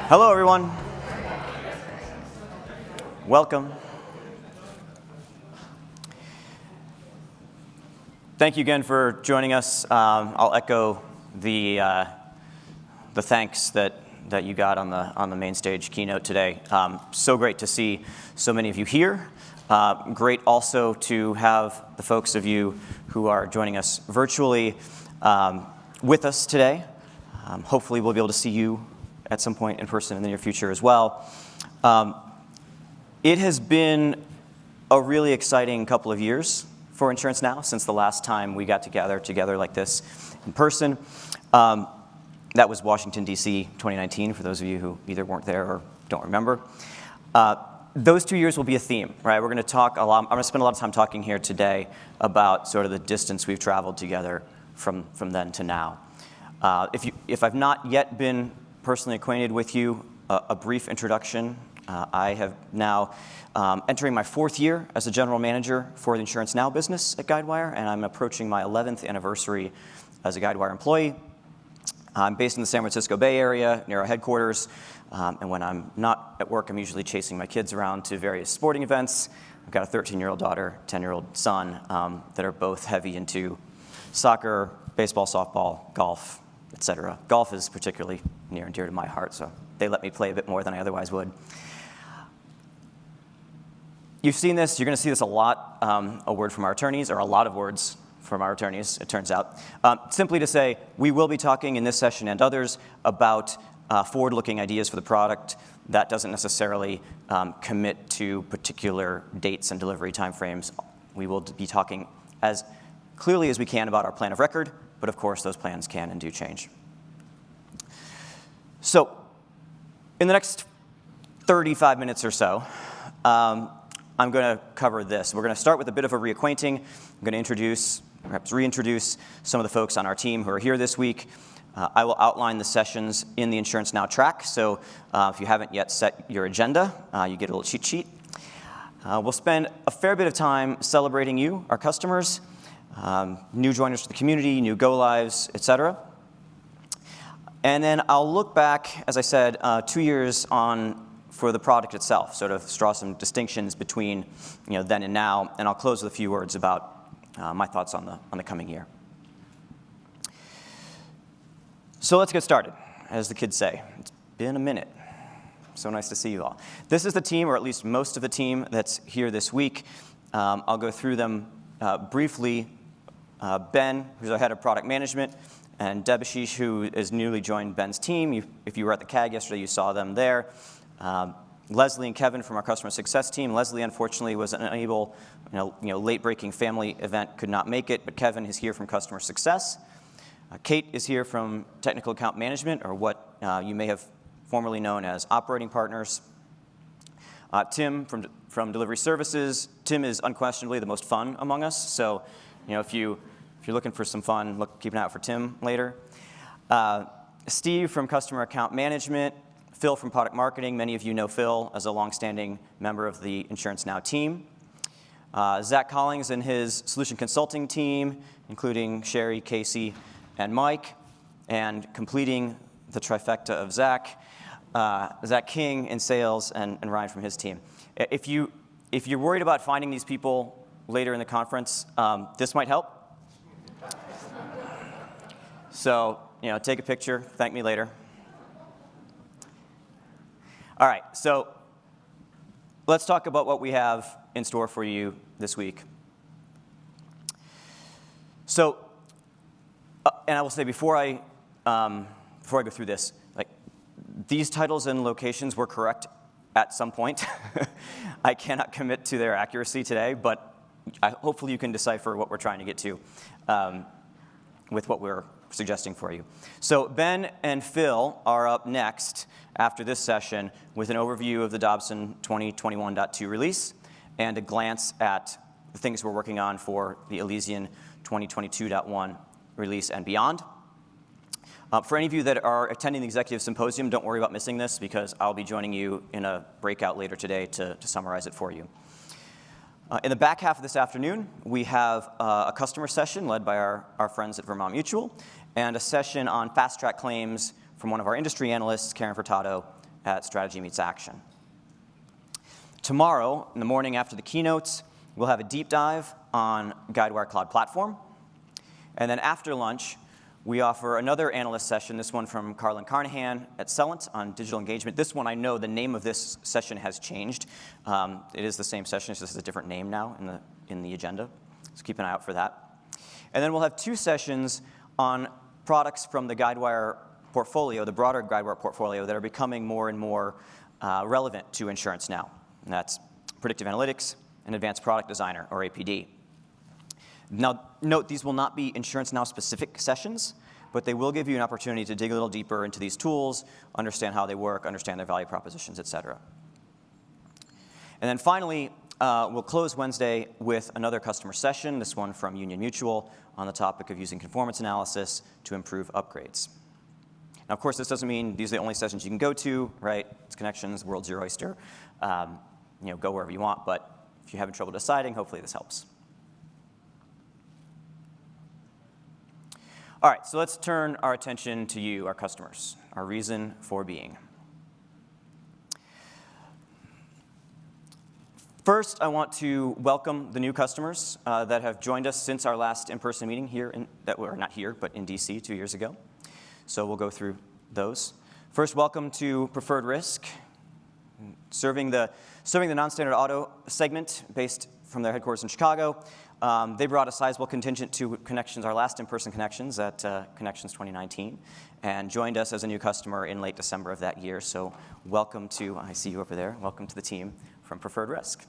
Hello, everyone. Welcome. Thank you again for joining us. I'll echo the thanks that you got on the main stage keynote today. So great to see so many of you here. Great also to have the folks of you who are joining us virtually with us today. Hopefully we'll be able to see you at some point in person in the near future as well. It has been a really exciting couple of years for InsuranceNow since the last time we got together like this in person. That was Washington, D.C., 2019, for those of you who either weren't there or don't remember. Those 2 years will be a theme, right? We're going to talk a lot. I'm going to spend a lot of time talking here today about sort of the distance we've traveled together from then to now. If I've not yet been personally acquainted with you, a brief introduction. I have now entering my 4th year as a general manager for the InsuranceNow business at Guidewire, and I'm approaching my 11th anniversary as a Guidewire employee. I'm based in the San Francisco Bay Area near our headquarters, and when I'm not at work, I'm usually chasing my kids around to various sporting events. I've got a 13-year-old daughter, 10-year-old son that are both heavy into soccer, baseball, softball, golf, etc. Golf is particularly near and dear to my heart, so they let me play a bit more than I otherwise would. You've seen this. You're going to see this a lot, a word from our attorneys, or a lot of words from our attorneys, it turns out. Simply to say, we will be talking in this session and others about forward-looking ideas for the product. That doesn't necessarily commit to particular dates and delivery timeframes. We will be talking as clearly as we can about our plan of record, but of course, those plans can and do change. So, in the next 35 minutes or so, I'm going to cover this. We're going to start with a bit of a reacquainting. I'm going to introduce, perhaps reintroduce, some of the folks on our team who are here this week. I will outline the sessions in the InsuranceNow track, so if you haven't yet set your agenda, you get a little cheat sheet. We'll spend a fair bit of time celebrating you, our customers, new joiners to the community, new go-lives, etc. And then I'll look back, as I said, 2 years on for the product itself, sort of draw some distinctions between then and now, and I'll close with a few words about my thoughts on the coming year. So let's get started, as the kids say. It's been a minute. So nice to see you all. This is the team, or at least most of the team, that's here this week. I'll go through them briefly. Ben, who's our head of product management, and Debashish, who is newly joined Ben's team. If you were at the CAG yesterday, you saw them there. Leslie and Kevin from our customer success team. Leslie, unfortunately, was unable, late-breaking family event, could not make it, but Kevin is here from customer success. Kate is here from technical account management, or what you may have formerly known as operating partners. Tim from delivery services. Tim is unquestionably the most fun among us, so if you're looking for some fun, keep an eye out for Tim later. Steve from customer account management. Phil from product marketing. Many of you know Phil as a longstanding member of the InsuranceNow team. Zach Collings and his solution consulting team, including Sherry, Casey, and Mike. And completing the trifecta of Zach King in sales, and Ryan from his team. If you're worried about finding these people later in the conference, this might help. So, take a picture, thank me later. All right, so let's talk about what we have in store for you this week. So, and I will say before I go through this, these titles and locations were correct at some point. I cannot commit to their accuracy today, but hopefully you can decipher what we're trying to get to with what we're suggesting for you. So Ben and Phil are up next after this session with an overview of the Dobson 2021.2 release and a glance at the things we're working on for the Elysian 2022.1 release and beyond. For any of you that are attending the Executive Symposium, don't worry about missing this because I'll be joining you in a breakout later today to summarize it for you. In the back half of this afternoon, we have a customer session led by our friends at Vermont Mutual, and a session on fast-track claims from one of our industry analysts, Karen Furtado, at Strategy Meets Action. Tomorrow, in the morning after the keynotes, we'll have a deep dive on Guidewire Cloud Platform. And then after lunch, we offer another analyst session, this one from Carlin Carnahan at Celent on digital engagement. This one, I know the name of this session has changed. It is the same session, it's just a different name now in the agenda. So keep an eye out for that. And then we'll have 2 sessions on products from the Guidewire portfolio, the broader Guidewire portfolio, that are becoming more and more relevant to InsuranceNow. And that's Predictive Analytics and Advanced Product Designer, or APD. Now, note, these will not be InsuranceNow specific sessions, but they will give you an opportunity to dig a little deeper into these tools, understand how they work, understand their value propositions, et cetera. And then finally, we'll close Wednesday with another customer session, this one from Union Mutual, on the topic of using conformance analysis to improve upgrades. Now, of course, this doesn't mean these are the only sessions you can go to, right? It's Connections, World's Your Oyster. Go wherever you want, but if you're having trouble deciding, hopefully this helps. All right, so let's turn our attention to you, our customers, our reason for being. First, I want to welcome the new customers that have joined us since our last in-person meeting here, not here, but in DC 2 years ago. So we'll go through those. First, welcome to Preferred Risk, serving the non-standard auto segment based from their headquarters in Chicago. They brought a sizable contingent to Connections, our last in-person Connections at Connections 2019, and joined us as a new customer in late December of that year. So welcome to, I see you over there, welcome to the team from Preferred Risk.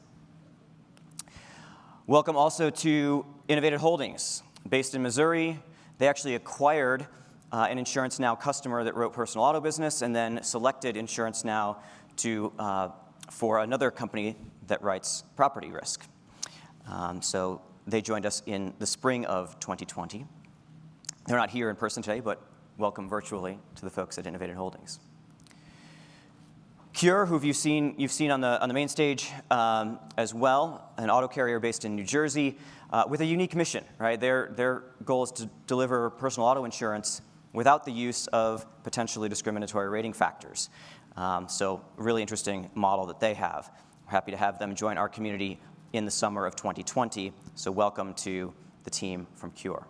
Welcome also to Innovative Holdings, based in Missouri. They actually acquired an InsuranceNow customer that wrote personal auto business and then selected InsuranceNow for another company that writes property risk. So they joined us in the spring of 2020. They're not here in person today, but welcome virtually to the folks at Innovative Holdings. Cure, who you've seen on the main stage as well, an auto carrier based in New Jersey with a unique mission, right? Their goal is to deliver personal auto insurance without the use of potentially discriminatory rating factors. So really interesting model that they have. We're happy to have them join our community in the summer of 2020. So welcome to the team from Cure.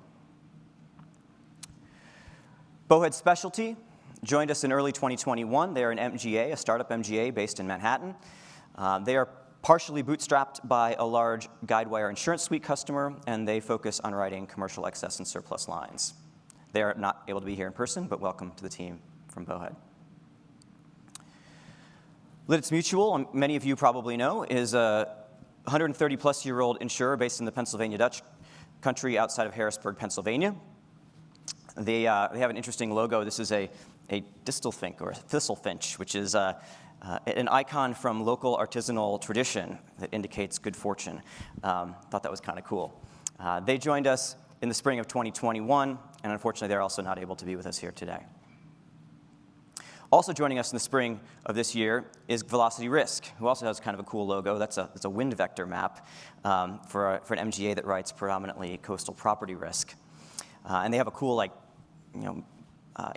Bowhead Specialty joined us in early 2021. They are an MGA, a startup MGA based in Manhattan. They are partially bootstrapped by a large Guidewire Insurance Suite customer, and they focus on writing commercial excess and surplus lines. They are not able to be here in person, but welcome to the team from Bowhead. Lidditz Mutual, many of you probably know, is a 130-plus-year-old insurer based in the Pennsylvania Dutch country outside of Harrisburg, Pennsylvania. They have an interesting logo. This is a distelfinch, or a thistlefinch, which is an icon from local artisanal tradition that indicates good fortune. Thought that was kind of cool. They joined us in the spring of 2021, and unfortunately, they're also not able to be with us here today. Also joining us in the spring of this year is Velocity Risk, who also has kind of a cool logo. That's a wind vector map for an MGA that writes predominantly coastal property risk. And they have a cool,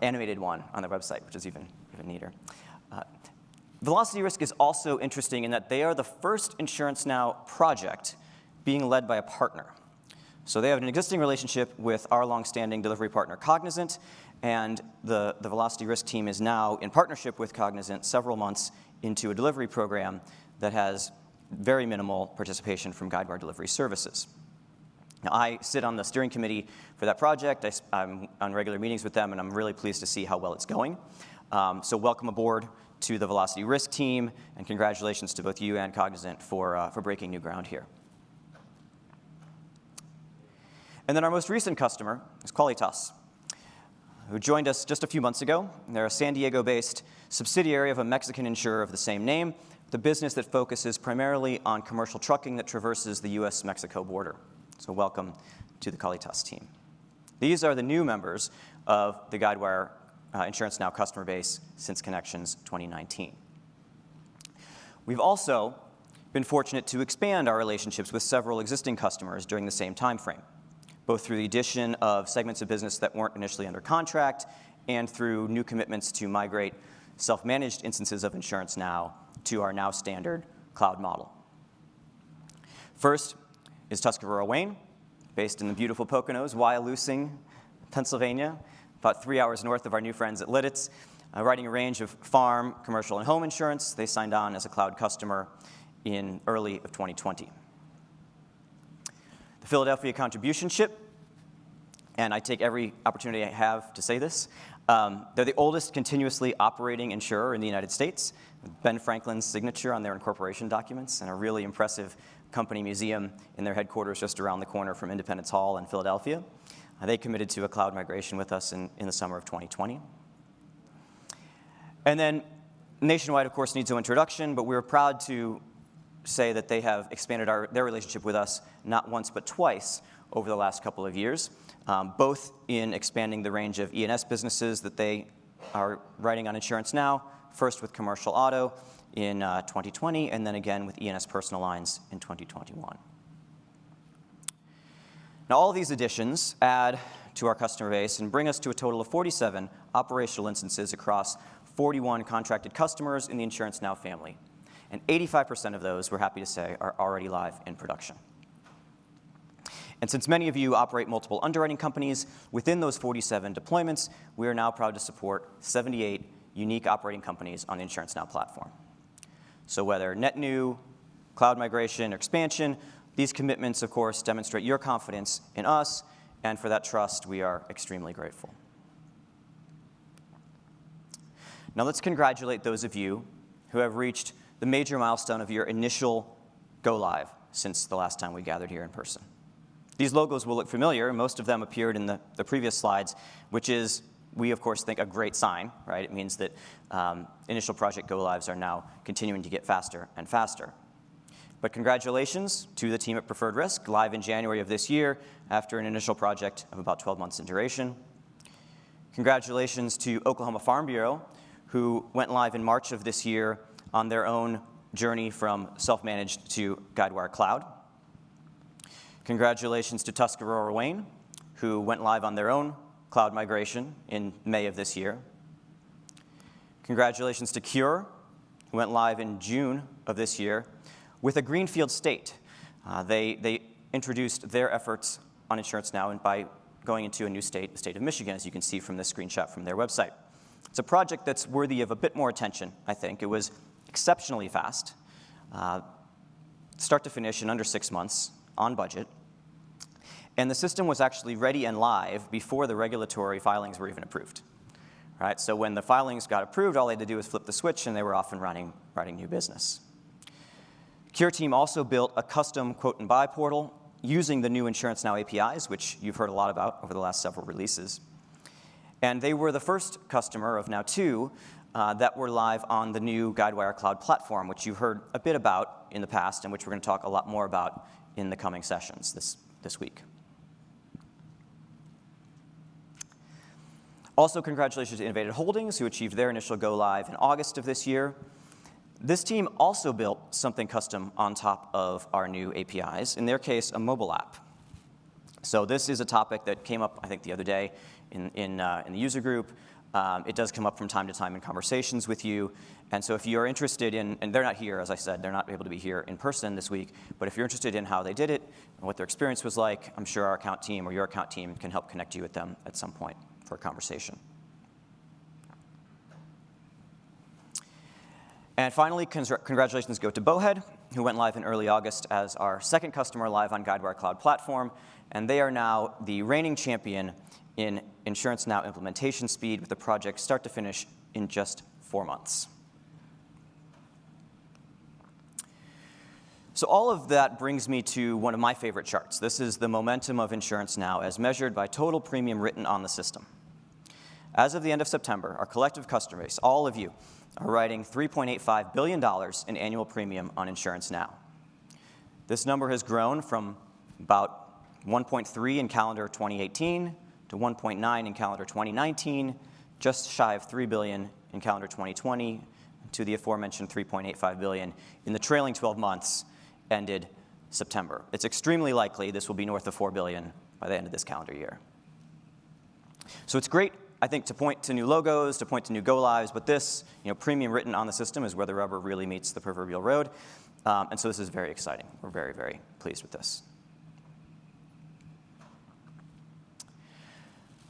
animated one on their website, which is even neater. Velocity Risk is also interesting in that they are the first InsuranceNow project being led by a partner. So they have an existing relationship with our longstanding delivery partner, Cognizant, and the Velocity Risk team is now in partnership with Cognizant several months into a delivery program that has very minimal participation from Guidewire Delivery Services. Now, I sit on the steering committee for that project. I'm on regular meetings with them, and I'm really pleased to see how well it's going. So welcome aboard to the Velocity Risk team, and congratulations to both you and Cognizant for breaking new ground here. And then our most recent customer is Qualitas, who joined us just a few months ago. They're a San Diego-based subsidiary of a Mexican insurer of the same name, the business that focuses primarily on commercial trucking that traverses the US-Mexico border. So welcome to the Qualitas team. These are the new members of the Guidewire InsuranceNow customer base since Connections 2019. We've also been fortunate to expand our relationships with several existing customers during the same time frame, both through the addition of segments of business that weren't initially under contract and through new commitments to migrate self-managed instances of InsuranceNow to our now standard cloud model. First is Tuscarora Wayne, based in the beautiful Poconos, Wyalusing, Pennsylvania, about 3 hours north of our new friends at Lidditz, writing a range of farm, commercial, and home insurance. They signed on as a cloud customer in early of 2020. The Philadelphia Contribution Ship, and I take every opportunity I have to say this, they're the oldest continuously operating insurer in the United States, with Ben Franklin's signature on their incorporation documents, and a really impressive company museum in their headquarters just around the corner from Independence Hall in Philadelphia. They committed to a cloud migration with us in the summer of 2020. And then Nationwide, of course, needs no introduction, but we're proud to say that they have expanded their relationship with us not once but twice over the last couple of years, both in expanding the range of E&S businesses that they are writing on InsuranceNow, first with commercial auto in 2020, and then again with E&S personal lines in 2021. Now, all of these additions add to our customer base and bring us to a total of 47 operational instances across 41 contracted customers in the InsuranceNow family. And 85% of those, we're happy to say, are already live in production. And since many of you operate multiple underwriting companies, within those 47 deployments, we are now proud to support 78 unique operating companies on the InsuranceNow platform. So whether net new, cloud migration, or expansion, these commitments, of course, demonstrate your confidence in us, and for that trust, we are extremely grateful. Now let's congratulate those of you who have reached the major milestone of your initial go-live since the last time we gathered here in person. These logos will look familiar. Most of them appeared in the previous slides, which is, we of course think, a great sign, right? It means that initial project go-lives are now continuing to get faster and faster. But congratulations to the team at Preferred Risk, live in January of this year after an initial project of about 12 months in duration. Congratulations to Oklahoma Farm Bureau, who went live in March of this year on their own journey from self-managed to Guidewire Cloud. Congratulations to Tuscarora Wayne, who went live on their own cloud migration in May of this year. Congratulations to Cure, who went live in June of this year with a greenfield state. They introduced their efforts on InsuranceNow and by going into a new state, the state of Michigan, as you can see from this screenshot from their website. It's a project that's worthy of a bit more attention, I think. It was exceptionally fast, start to finish in under 6 months, on budget. And the system was actually ready and live before the regulatory filings were even approved. Right? So when the filings got approved, all they had to do was flip the switch, and they were off and running, writing new business. Cure team also built a custom quote and buy portal using the new InsuranceNow APIs, which you've heard a lot about over the last several releases. And they were the first customer of now 2 that were live on the new Guidewire Cloud platform, which you've heard a bit about in the past and which we're going to talk a lot more about in the coming sessions this week. Also, congratulations to Innovative Holdings, who achieved their initial go-live in August of this year. This team also built something custom on top of our new APIs, in their case, a mobile app. So this is a topic that came up, I think, the other day in the user group. It does come up from time to time in conversations with you. And so if you're interested in, and they're not here, as I said, they're not able to be here in person this week, but if you're interested in how they did it and what their experience was like, I'm sure our account team or your account team can help connect you with them at some point for a conversation. And finally, congratulations go to Bowhead, who went live in early August as our second customer live on Guidewire Cloud Platform. And they are now the reigning champion in InsuranceNow implementation speed, with the project start to finish in just 4 months. So all of that brings me to one of my favorite charts. This is the momentum of InsuranceNow as measured by total premium written on the system. As of the end of September, our collective customer base, all of you, are writing $3.85 billion in annual premium on InsuranceNow. This number has grown from about 1.3 in calendar 2018 to 1.9 in calendar 2019, just shy of $3 billion in calendar 2020, to the aforementioned $3.85 billion in the trailing 12 months ended September. It's extremely likely this will be north of $4 billion by the end of this calendar year. So it's great I think, to point to new logos, to point to new go-lives, but this, premium written on the system is where the rubber really meets the proverbial road. And so this is very exciting. We're very, very pleased with this.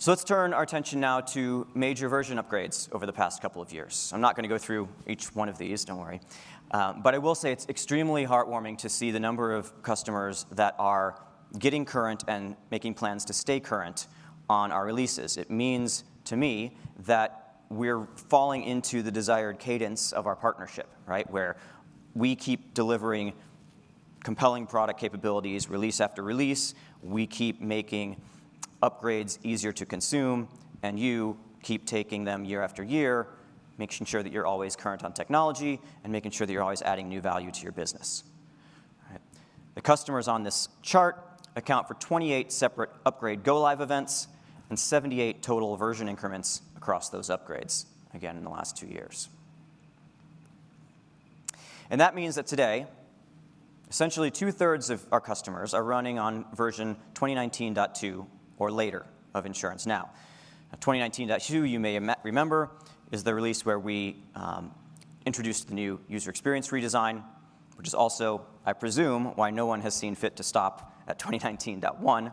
So let's turn our attention now to major version upgrades over the past couple of years. I'm not going to go through each one of these, don't worry. But I will say it's extremely heartwarming to see the number of customers that are getting current and making plans to stay current on our releases. It means to me that we're falling into the desired cadence of our partnership, right? Where we keep delivering compelling product capabilities release after release. We keep making upgrades easier to consume, and you keep taking them year after year, making sure that you're always current on technology and making sure that you're always adding new value to your business. All right. The customers on this chart account for 28 separate upgrade go-live events and 78 total version increments across those upgrades, again, in the last 2 years. And that means that today, essentially 2/3 of our customers are running on version 2019.2 or later of InsuranceNow. Now, 2019.2, you may remember, is the release where we introduced the new user experience redesign, which is also, I presume, why no one has seen fit to stop at 2019.1.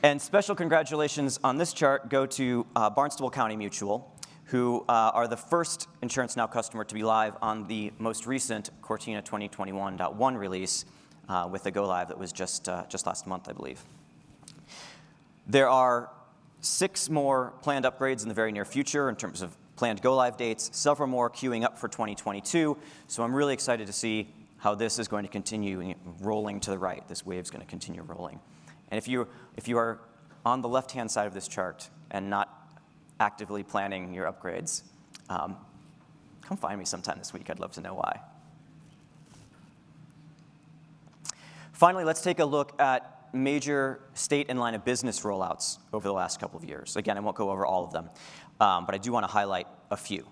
And special congratulations on this chart go to Barnstable County Mutual, who are the first InsuranceNow customer to be live on the most recent Cortina 2021.1 release with a go-live that was just last month, I believe. There are 6 more planned upgrades in the very near future in terms of planned go-live dates, several more queuing up for 2022. So I'm really excited to see how this is going to continue rolling to the right. This wave's going to continue rolling. And if you are on the left-hand side of this chart and not actively planning your upgrades, come find me sometime this week. I'd love to know why. Finally, let's take a look at major state and line of business rollouts over the last couple of years. Again, I won't go over all of them, but I do want to highlight a few.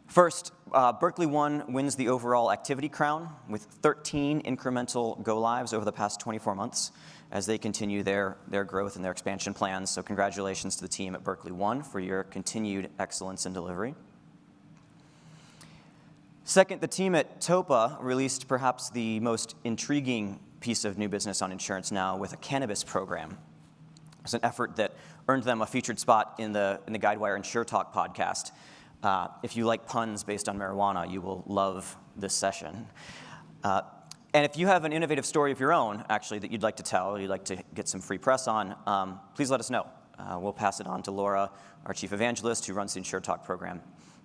First, Berkeley One wins the overall activity crown with 13 incremental go-lives over the past 24 months as they continue their growth and their expansion plans. So congratulations to the team at Berkeley One for your continued excellence in delivery. Second, the team at TOPA released perhaps the most intriguing piece of new business on InsuranceNow with a cannabis program. It's an effort that earned them a featured spot in the Guidewire InsureTalk podcast. If you like puns based on marijuana, you will love this session. And if you have an innovative story of your own, actually, that you'd like to tell, or you'd like to get some free press on, please let us know. We'll pass it on to Laura, our chief evangelist, who runs the InsureTalk program,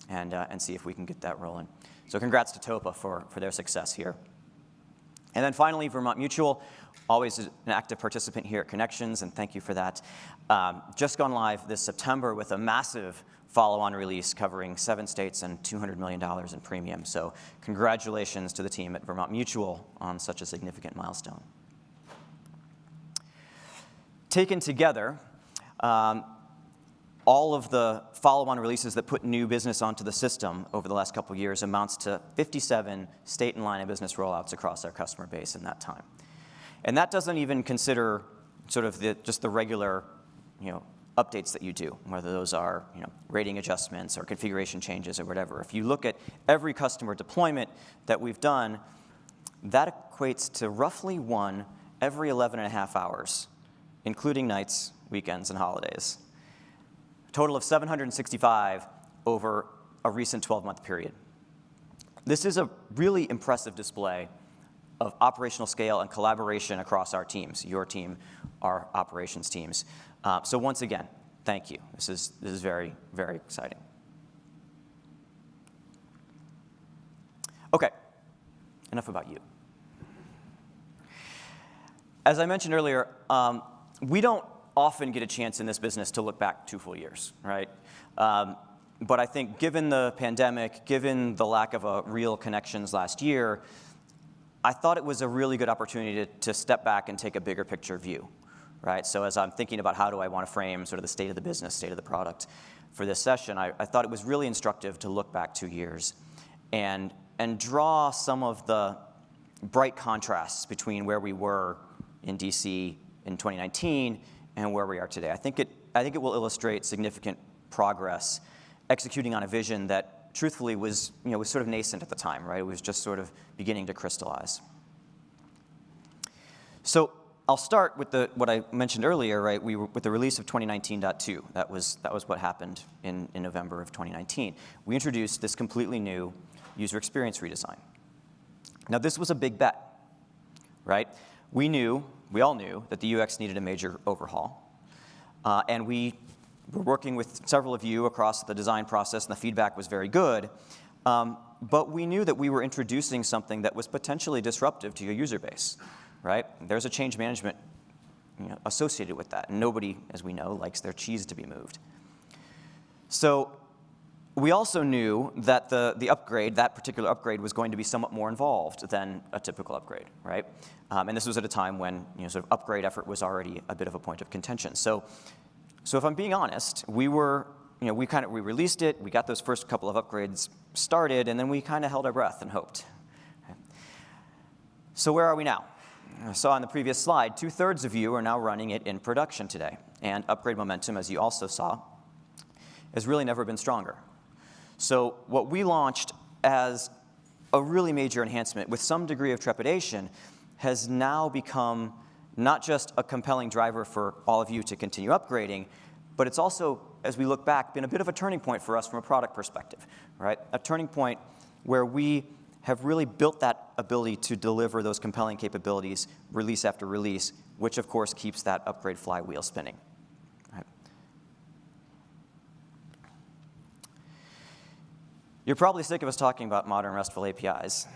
and see if we can get that rolling. So congrats to TOPA for their success here. And then finally, Vermont Mutual, always an active participant here at Connections, and thank you for that. Just gone live this September with a massive follow-on release covering 7 states and $200 million in premium. So congratulations to the team at Vermont Mutual on such a significant milestone. Taken together, all of the follow-on releases that put new business onto the system over the last couple of years amounts to 57 state and line of business rollouts across our customer base in that time. And that doesn't even consider sort of just the regular, updates that you do, whether those are, rating adjustments or configuration changes or whatever. If you look at every customer deployment that we've done, that equates to roughly one every 11.5 hours, including nights, weekends, and holidays. A total of 765 over a recent 12-month period. This is a really impressive display of operational scale and collaboration across our teams, your team, our operations teams. So once again, thank you. This is very, very exciting. Okay, enough about you. As I mentioned earlier, we don't often get a chance in this business to look back 2 full years, right? But I think given the pandemic, given the lack of a real connections last year, I thought it was a really good opportunity to step back and take a bigger picture view, right? So as I'm thinking about how do I want to frame sort of the state of the business, state of the product for this session, I thought it was really instructive to look back 2 years and draw some of the bright contrasts between where we were in DC in 2019 and where we are today. I think it will illustrate significant progress executing on a vision that truthfully was sort of nascent at the time, right? It was just sort of beginning to crystallize. So I'll start with what I mentioned earlier, right? With the release of 2019.2. That was what happened in November of 2019. We introduced this completely new user experience redesign. Now, this was a big bet, right? We all knew that the UX needed a major overhaul. And we were working with several of you across the design process, and the feedback was very good. But we knew that we were introducing something that was potentially disruptive to your user base, right? There's a change management associated with that. And nobody, as we know, likes their cheese to be moved. So we also knew that that particular upgrade was going to be somewhat more involved than a typical upgrade, right? And this was at a time when sort of upgrade effort was already a bit of a point of contention. So if I'm being honest, we released it, we got those first couple of upgrades started, and then we kind of held our breath and hoped. So where are we now? I saw on the previous slide, 2/3 of you are now running it in production today. And upgrade momentum, as you also saw, has really never been stronger. So what we launched as a really major enhancement with some degree of trepidation has now become not just a compelling driver for all of you to continue upgrading, but it's also, as we look back, been a bit of a turning point for us from a product perspective, right? A turning point where we have really built that ability to deliver those compelling capabilities release after release, which of course keeps that upgrade flywheel spinning. Right? You're probably sick of us talking about modern RESTful APIs.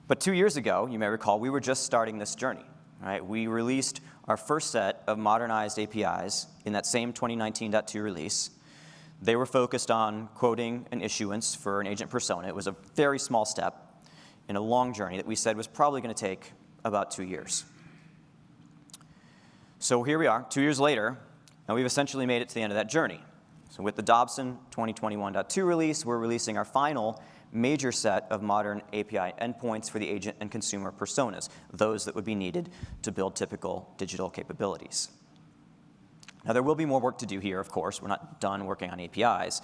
But 2 years ago, you may recall, we were just starting this journey. Right? We released our first set of modernized APIs in that same 2019.2 release. They were focused on quoting and issuance for an agent persona. It was a very small step in a long journey that we said was probably going to take about 2 years. So here we are, 2 years later, and we've essentially made it to the end of that journey. So with the Dobson 2021.2 release, we're releasing our final major set of modern API endpoints for the agent and consumer personas, those that would be needed to build typical digital capabilities. Now, there will be more work to do here, of course. We're not done working on APIs.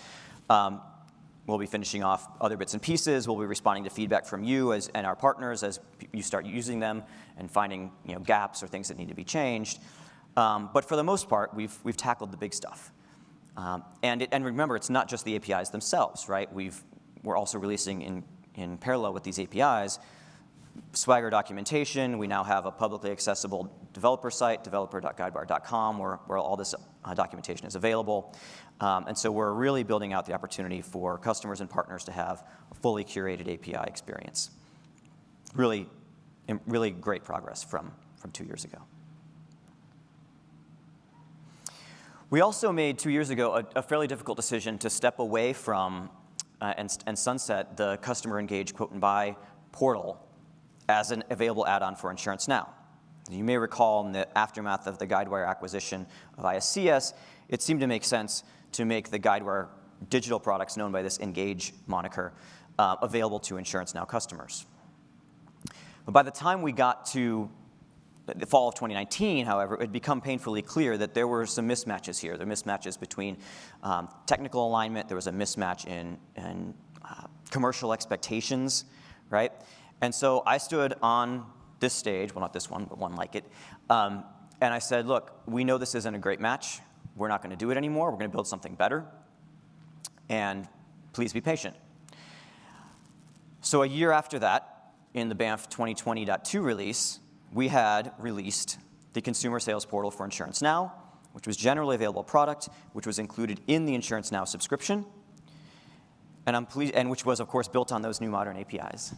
We'll be finishing off other bits and pieces. We'll be responding to feedback from you and our partners as you start using them and finding gaps or things that need to be changed. But for the most part, we've tackled the big stuff. And remember, it's not just the APIs themselves, right? We're also releasing in parallel with these APIs Swagger documentation. We now have a publicly accessible developer site, developer.guidewire.com, where all this documentation is available. And so we're really building out the opportunity for customers and partners to have a fully curated API experience. Really great progress from 2 years ago. We also made 2 years ago a fairly difficult decision to step away from and sunset the customer engaged quote and buy portal as an available add-on for InsuranceNow. You may recall in the aftermath of the Guidewire acquisition of ISCS, it seemed to make sense to make the Guidewire digital products known by this Engage moniker available to InsuranceNow customers. But by the time we got to the fall of 2019, however, it had become painfully clear that there were some mismatches here. There were mismatches between technical alignment. There was a mismatch in commercial expectations, right? And so I stood on this stage, well, not this one, but one like it, and I said, look, we know this isn't a great match. We're not going to do it anymore. We're going to build something better, and please be patient. So a year after that, in the BAMF 2020.2 release, we had released the consumer sales portal for InsuranceNow, which was generally available product, which was included in the InsuranceNow subscription, and which was, of course, built on those new modern APIs.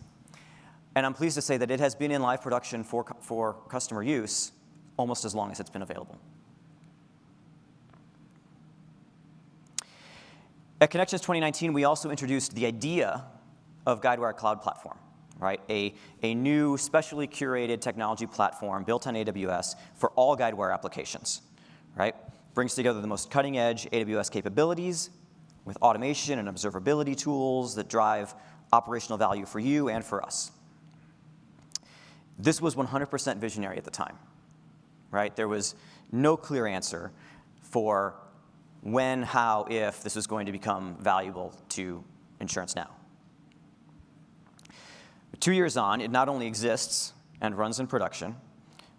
And I'm pleased to say that it has been in live production for customer use almost as long as it's been available. At Connections 2019, we also introduced the idea of Guidewire Cloud Platform, right? A new specially curated technology platform built on AWS for all Guidewire applications, right? Brings together the most cutting-edge AWS capabilities with automation and observability tools that drive operational value for you and for us. This was 100% visionary at the time. right? There was no clear answer for when, how, if this was going to become valuable to InsuranceNow. 2 years on, it not only exists and runs in production,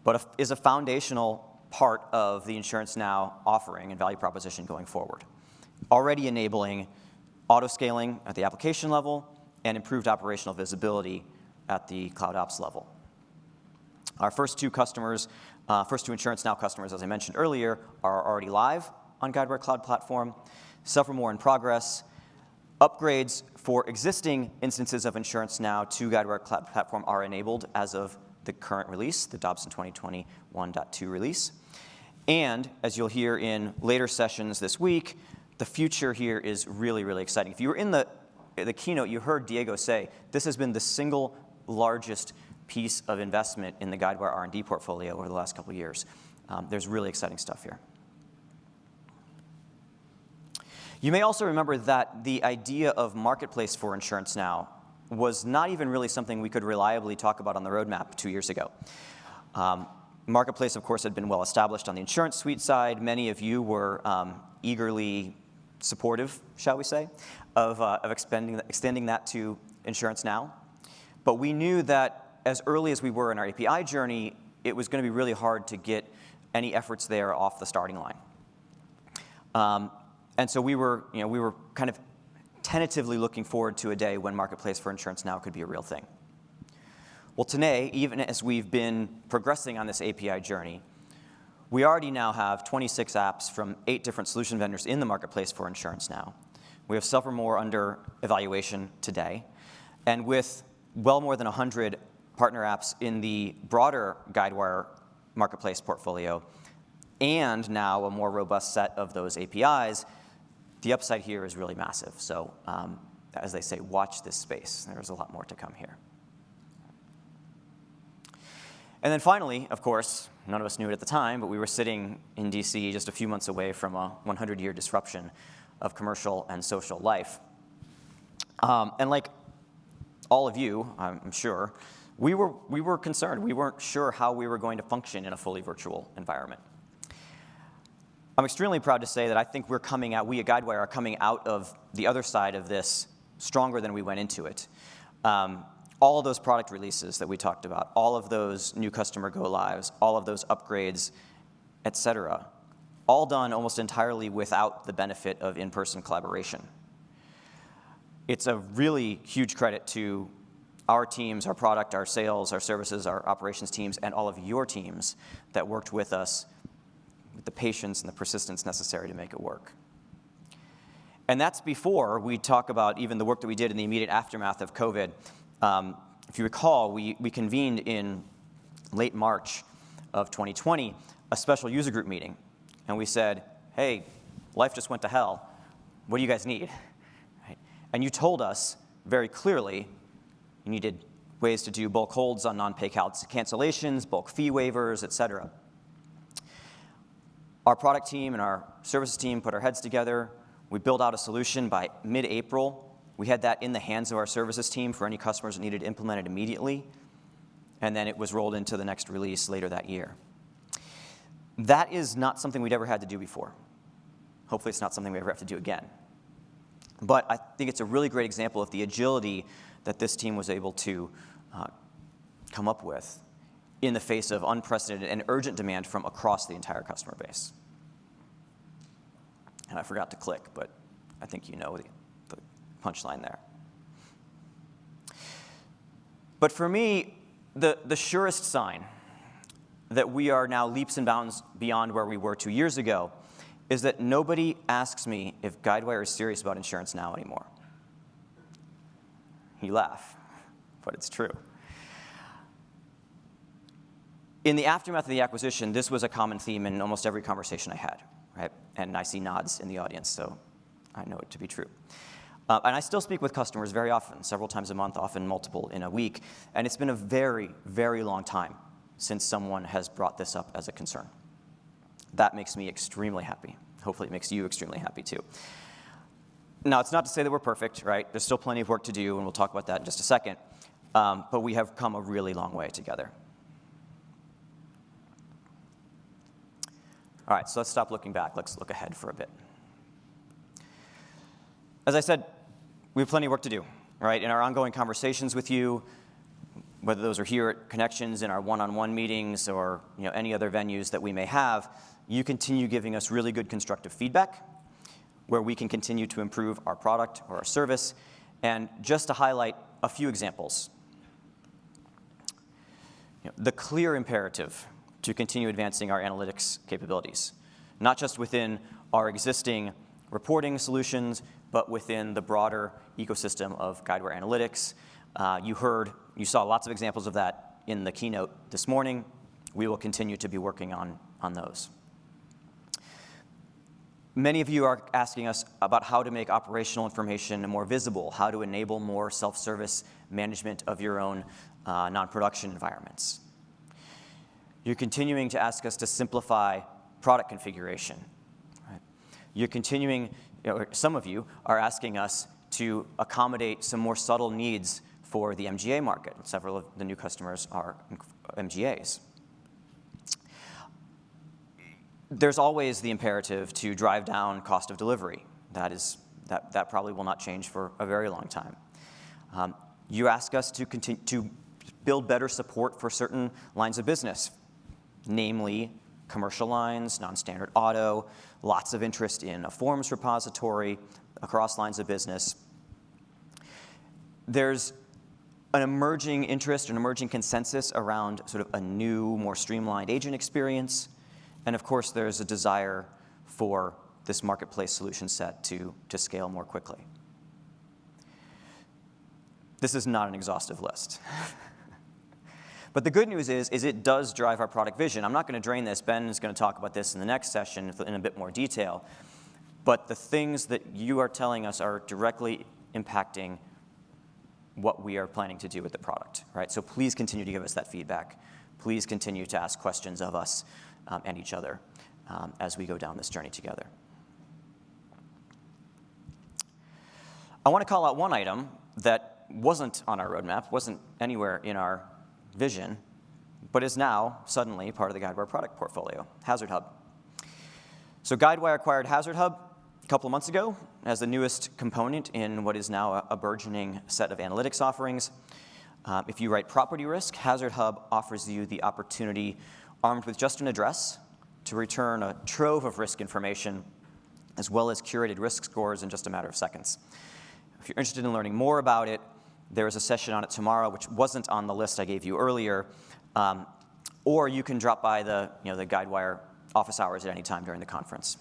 but is a foundational part of the InsuranceNow offering and value proposition going forward, already enabling auto-scaling at the application level and improved operational visibility at the cloud ops level. Our first two InsuranceNow customers, as I mentioned earlier, are already live on Guidewire Cloud Platform, several more in progress. Upgrades for existing instances of InsuranceNow to Guidewire Cloud Platform are enabled as of the current release, the Dobson 2021.2 release. And as you'll hear in later sessions this week, the future here is really, really exciting. If you were in the keynote, you heard Diego say this has been the single largest piece of investment in the Guidewire R&D portfolio over the last couple of years. There's really exciting stuff here. You may also remember that the idea of marketplace for InsuranceNow was not even really something we could reliably talk about on the roadmap 2 years ago. Marketplace, of course, had been well established on the InsuranceSuite side. Many of you were eagerly supportive, shall we say, of extending that to InsuranceNow. But we knew that as early as we were in our API journey, it was going to be really hard to get any efforts there off the starting line. And so we were kind of tentatively looking forward to a day when Marketplace for InsuranceNow could be a real thing. Well, today, even as we've been progressing on this API journey, we already now have 26 apps from 8 different solution vendors in the Marketplace for InsuranceNow. We have several more under evaluation today. And with well more than 100 partner apps in the broader Guidewire Marketplace portfolio, and now a more robust set of those APIs, the upside here is really massive. So as they say, watch this space. There's a lot more to come here. And then finally, of course, none of us knew it at the time, but we were sitting in DC just a few months away from a 100-year disruption of commercial and social life. And like all of you, I'm sure, we were concerned. We weren't sure how we were going to function in a fully virtual environment. I'm extremely proud to say that I think we at Guidewire are coming out of the other side of this stronger than we went into it. All of those product releases that we talked about, all of those new customer go-lives, all of those upgrades, et cetera, all done almost entirely without the benefit of in-person collaboration. It's a really huge credit to our teams, our product, our sales, our services, our operations teams, and all of your teams that worked with us with the patience and the persistence necessary to make it work. And that's before we talk about even the work that we did in the immediate aftermath of COVID. If you recall, we convened in late March of 2020 a special user group meeting. And we said, hey, life just went to hell. What do you guys need? Right? And you told us very clearly you needed ways to do bulk holds on non-pay cancellations, bulk fee waivers, et cetera. Our product team and our services team put our heads together. We built out a solution by mid-April. We had that in the hands of our services team for any customers that needed it implemented immediately. And then it was rolled into the next release later that year. That is not something we'd ever had to do before. Hopefully it's not something we ever have to do again. But I think it's a really great example of the agility that this team was able to come up with in the face of unprecedented and urgent demand from across the entire customer base. And I forgot to click, but I think you know the punchline there. But for me, the surest sign that we are now leaps and bounds beyond where we were 2 years ago is that nobody asks me if Guidewire is serious about InsuranceNow anymore. You laugh, but it's true. In the aftermath of the acquisition, this was a common theme in almost every conversation I had, right? And I see nods in the audience, so I know it to be true. And I still speak with customers very often, several times a month, often multiple in a week. And it's been a very, very long time since someone has brought this up as a concern. That makes me extremely happy. Hopefully it makes you extremely happy too. Now, it's not to say that we're perfect, right? There's still plenty of work to do, and we'll talk about that in just a second. But we have come a really long way together. All right, so let's stop looking back. Let's look ahead for a bit. As I said, we have plenty of work to do, right? In our ongoing conversations with you, whether those are here at Connections, in our one-on-one meetings, or any other venues that we may have, you continue giving us really good constructive feedback where we can continue to improve our product or our service. And just to highlight a few examples, the clear imperative to continue advancing our analytics capabilities, not just within our existing reporting solutions, but within the broader ecosystem of Guidewire Analytics. You saw lots of examples of that in the keynote this morning. We will continue to be working on those. Many of you are asking us about how to make operational information more visible, how to enable more self-service management of your own non-production environments. You're continuing to ask us to simplify product configuration. Right? You're continuing, some of you are asking us to accommodate some more subtle needs for the MGA market. Several of the new customers are MGAs. There's always the imperative to drive down cost of delivery. That probably will not change for a very long time. You ask us to continue to build better support for certain lines of business, namely commercial lines, non-standard auto, lots of interest in a forms repository across lines of business. There's an emerging interest, an emerging consensus around sort of a new, more streamlined agent experience. And of course, there's a desire for this marketplace solution set to scale more quickly. This is not an exhaustive list. But the good news is it does drive our product vision. I'm not going to drain this. Ben is going to talk about this in the next session in a bit more detail. But the things that you are telling us are directly impacting what we are planning to do with the product, right? So please continue to give us that feedback. Please continue to ask questions of us and each other as we go down this journey together. I want to call out one item that wasn't on our roadmap, wasn't anywhere in our vision, but is now suddenly part of the Guidewire product portfolio, Hazard Hub. So Guidewire acquired Hazard Hub a couple of months ago as the newest component in what is now a burgeoning set of analytics offerings. If you write property risk, Hazard Hub offers you the opportunity, armed with just an address, to return a trove of risk information as well as curated risk scores in just a matter of seconds. If you're interested in learning more about it, there is a session on it tomorrow, which wasn't on the list I gave you earlier, or you can drop by the Guidewire office hours at any time during the conference.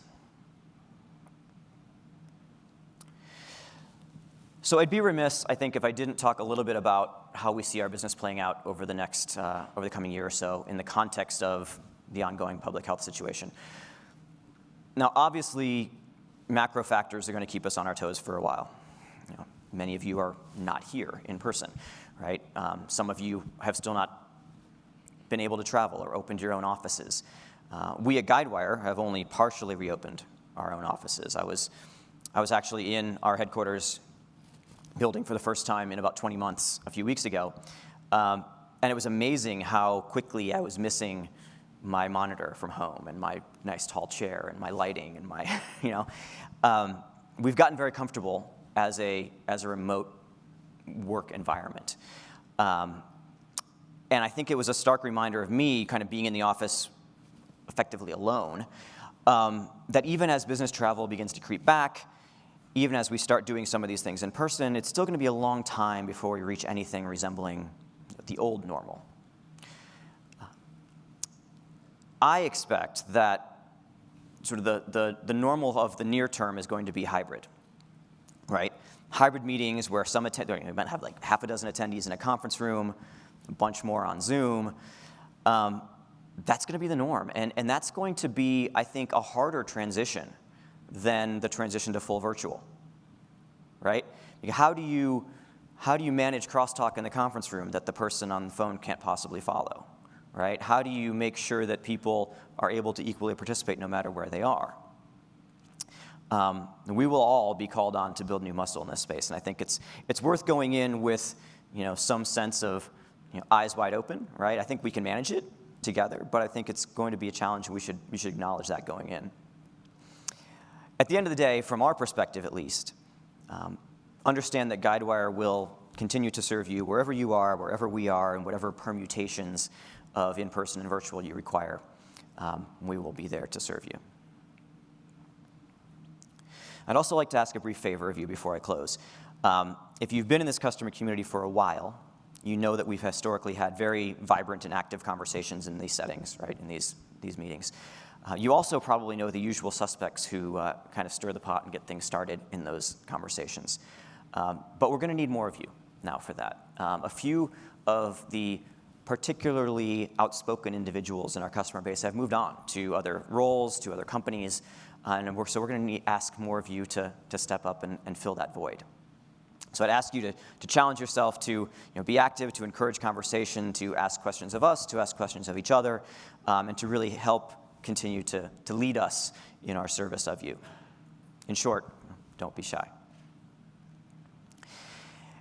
So I'd be remiss, I think, if I didn't talk a little bit about how we see our business playing out over the coming year or so in the context of the ongoing public health situation. Now, obviously, macro factors are going to keep us on our toes for a while. Many of you are not here in person, right? Some of you have still not been able to travel or opened your own offices. We at Guidewire have only partially reopened our own offices. I was actually in our headquarters building for the first time in about 20 months a few weeks ago, and it was amazing how quickly I was missing my monitor from home and my nice tall chair and my lighting and my, we've gotten very comfortable as a remote work environment. And I think it was a stark reminder of me kind of being in the office effectively alone, that even as business travel begins to creep back, even as we start doing some of these things in person, it's still going to be a long time before we reach anything resembling the old normal. I expect that sort of the normal of the near term is going to be hybrid. Right? Hybrid meetings where some you might have like half a dozen attendees in a conference room, a bunch more on Zoom. That's going to be the norm. And that's going to be, I think, a harder transition than the transition to full virtual. Right? How do you manage crosstalk in the conference room that the person on the phone can't possibly follow? Right? How do you make sure that people are able to equally participate no matter where they are? We will all be called on to build new muscle in this space, and I think it's worth going in with some sense of eyes wide open, right? I think we can manage it. together, but I think it's going to be a challenge, and we should acknowledge that going in. At the end of the day, from our perspective at least, understand that Guidewire will continue to serve you wherever you are, wherever we are, and whatever permutations of in-person and virtual you require. We will be there to serve you. I'd also like to ask a brief favor of you before I close. If you've been in this customer community for a while, you know that we've historically had very vibrant and active conversations in these settings, right, in these meetings. You also probably know the usual suspects who kind of stir the pot and get things started in those conversations. But we're going to need more of you now for that. A few of the particularly outspoken individuals in our customer base have moved on to other roles, to other companies, so we're going to ask more of you to step up and fill that void. So I'd ask you to challenge yourself to be active, to encourage conversation, to ask questions of us, to ask questions of each other, and to really help continue to lead us in our service of you. In short, don't be shy.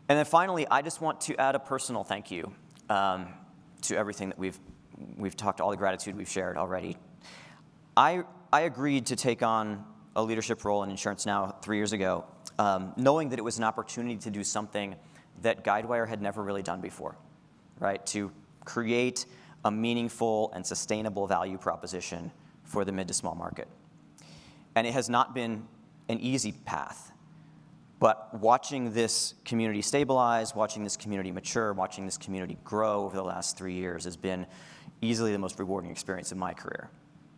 And then finally, I just want to add a personal thank you to everything that we've talked, all the gratitude we've shared already. I agreed to take on a leadership role in InsuranceNow 3 years ago, knowing that it was an opportunity to do something that Guidewire had never really done before, right? To create a meaningful and sustainable value proposition for the mid to small market. And it has not been an easy path. But watching this community stabilize, watching this community mature, watching this community grow over the last 3 years has been easily the most rewarding experience of my career.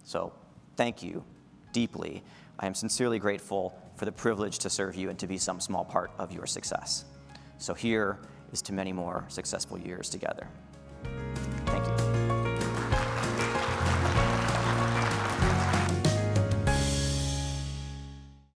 So thank you deeply. I am sincerely grateful for the privilege to serve you and to be some small part of your success. So here is to many more successful years together.